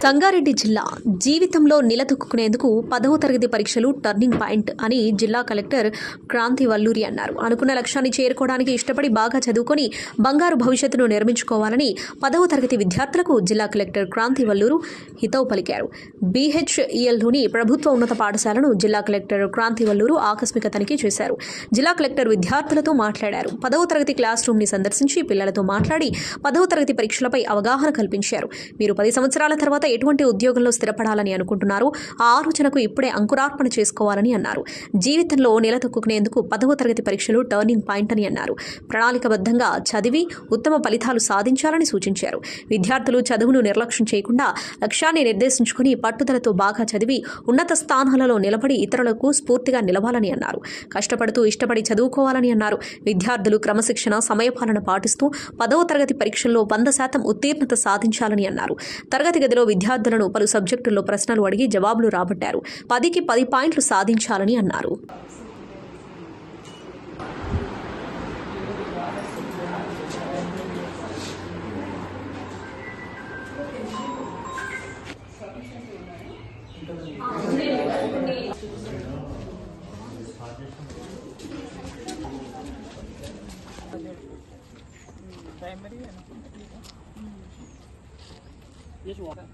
సంగారెడ్డి జిల్లా జీవితంలో నిలదొక్కునేందుకు 10వ తరగతి పరీక్షలు టర్నింగ్ పాయింట్ అని జిల్లా కలెక్టర్ క్రాంతి వల్లూరి అన్నారు. అనుకున్న లక్ష్యాన్ని చేరుకోవడానికి ఇష్టపడి బాగా చదువుకొని బంగారు భవిష్యత్తును నిర్మించుకోవాలని 10వ తరగతి విద్యార్థులకు జిల్లా కలెక్టర్ క్రాంతి వల్లూరు హితవు పలికారు. BHELలోని ప్రభుత్వ ఉన్నత పాఠశాలను జిల్లా కలెక్టర్ క్రాంతి వల్లూరు ఆకస్మిక తనిఖీ చేశారు. జిల్లా కలెక్టర్ విద్యార్థులతో మాట్లాడారు. 10వ తరగతి క్లాస్ రూమ్ని సందర్శించి పిల్లలతో మాట్లాడి 10వ తరగతి పరీక్షలపై అవగాహన కల్పించారు. మీరు 10 సంవత్సరాల తర్వాత ఎటువంటి ఉద్యోగంలో స్థిరపడాలని అనుకుంటున్నారు, ఆ ఆలోచనకు ఇప్పుడే అంకురార్పణ చేసుకోవాలని అన్నారు. జీవితంలో నిలదొక్కునేందుకు 10వ తరగతి పరీక్షలు టర్నింగ్ పాయింట్ అని అన్నారు. ప్రణాళికబద్ధంగా చదివి ఉత్తమ ఫలితాలు సాధించాలని సూచించారు. విద్యార్థులు చదువును నిర్లక్ష్యం చేయకుండా లక్ష్యాన్ని నిర్దేశించుకుని పట్టుదలతో బాగా చదివి ఉన్నత స్థానాలలో నిలబడి ఇతరులకు స్ఫూర్తిగా నిలవాలని అన్నారు. కష్టపడుతూ ఇష్టపడి చదువుకోవాలని అన్నారు. విద్యార్థులు క్రమశిక్షణ, సమయపాలన పాటిస్తూ 10వ తరగతి పరీక్షల్లో 100% ఉత్తీర్ణత సాధించాలని అన్నారు. తరగతి గదిలో విద్యార్థులను పలు సబ్జెక్టుల్లో ప్రశ్నలు అడిగి జవాబులు రాబట్టారు. 10కి 10 పాయింట్లు సాధించాలని అన్నారు. Just water.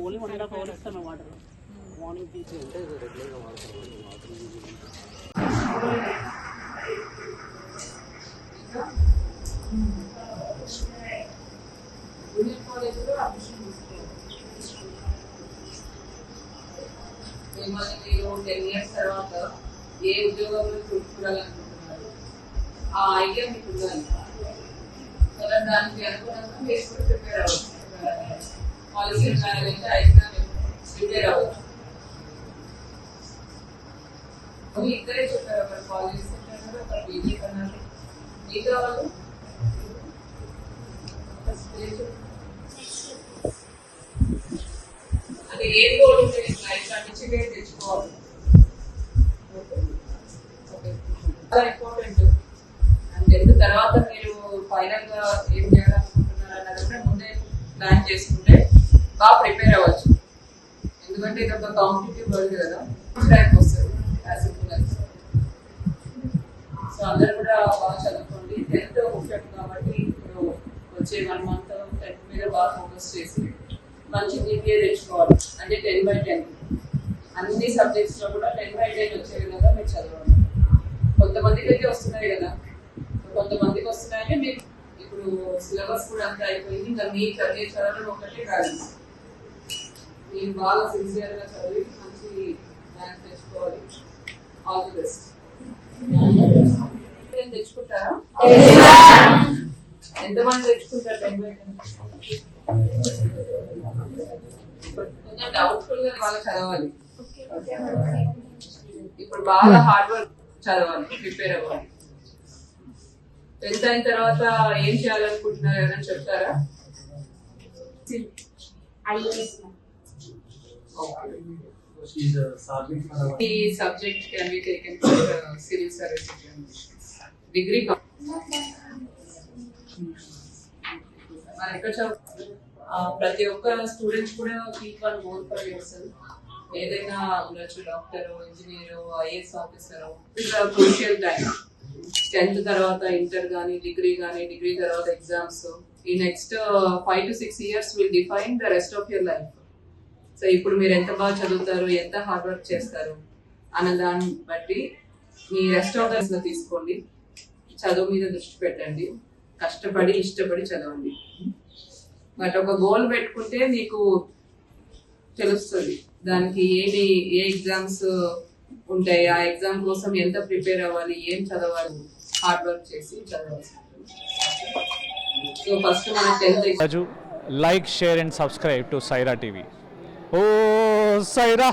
Only 1.5 hours time water. Morning tea. మిమ్మల్ని మీరు 10 years తర్వాత ఏ ఉద్యోగంలో చూసుకోవాలనుకుంటున్నారు ఆ ఐడియా మీకు ఉండాలి కదా. దానికి అనుగుణంగా మీరు ప్రిపేర్ అవ్వచ్చు. పాలసీ ప్లాన్ అయితే ప్రిపేర్ అవ్వచ్చు. ఇద్దరే చెప్పారు, ఒకరు పాలసీ సెంటర్, ఒకరు బీజీ అన్నారు. మిగతా వాళ్ళు అంటే ఏం గోల్ ఉంటే లైఫ్ నుంచి పేరు తెచ్చుకోవాలి. చాలా ఇంపార్టెంట్. అంటే తర్వాత మీరు ఫైనల్ గా ఏం చేయాలనుకుంటున్నారు అన్నది కూడా ముందే ప్లాన్ చేసుకుంటే బాగా ప్రిపేర్ అవ్వచ్చు. ఎందుకంటే ఇది ఒక కాంపిటేటివ్ వరల్డ్ కదా, ర్యాంక్ వస్తుంది. సో అందరూ కూడా బాగా చదువుకోండి. 10th ముఖ్యం కాబట్టి ఇప్పుడు వచ్చే 1 month 10th మీద బాగా ఫోకస్ చేసి మంచి GPA తెచ్చుకోవాలి. అంటే 10/10 అన్ని సబ్జెక్ట్స్ లో కూడా 10/10 వచ్చే విధంగా మీరు చదవండి. కొంతమందికి అయితే వస్తున్నాయి కదా, కొంతమందికి వస్తున్నాయంటే మీరు ఇప్పుడు సిలబస్ కూడా అంతా అయిపోయింది. ఇంకా మీ చదివే చదవడం ఒకటే కాదు, మీరు బాగా సిన్సియర్గా చదివి మంచి ర్యాంక్ తెచ్చుకోవాలి. All the best. తెచ్చుకుంటారా? ఎంతమంది తెచ్చుకుంటారు 10/10? కొంచెం డౌట్ఫుల్ గా బాగా చదవాలి. ఇప్పుడు బాగా హార్డ్ వర్క్ చదవాలి, ప్రిపేర్ అవ్వాలి. 10th అయిన తర్వాత ఏం చేయాలనుకుంటున్నారు ఎవరైనా చెప్తారా? ఈ subject can be taken for civil service examinations. Degree మరి ఎక్కడ చదువు ప్రతి ఒక్క స్టూడెంట్స్ కూడా keep one goal for your self. ఏదైనా ఉండొచ్చు, doctor, engineer, IAS officer. It's crucial time. 10th తర్వాత ఇంటర్ కానీ, డిగ్రీ కానీ, డిగ్రీ తర్వాత ఎగ్జామ్స్. ఈ next 5 to 6 years will define the rest of your life. So ఇప్పుడు మీరు ఎంత బాగా చదువుతారు, ఎంత హార్డ్ వర్క్ చేస్తారు అన్న దాన్ని బట్టి మీ రెస్ట్ ఆఫ్ ద తీసుకోండి. చదువు మీద దృష్టి పెట్టండి, కష్టపడి ఇష్టపడి చదవండి. బట్ ఒక గోల్ పెట్టుకుంటే మీకు తెలుస్తుంది దానికి ఏ ఎగ్జామ్స్ ఉంటాయి, ఆ ఎగ్జామ్ కోసం ఎంత ప్రిపేర్ అవ్వాలి, ఏం చదవాలి, హార్డ్ వర్క్ చేసి చదవాలి. సో ఫస్ట్ మన 10th. Like, share and subscribe to Saira TV. Oh, Saira!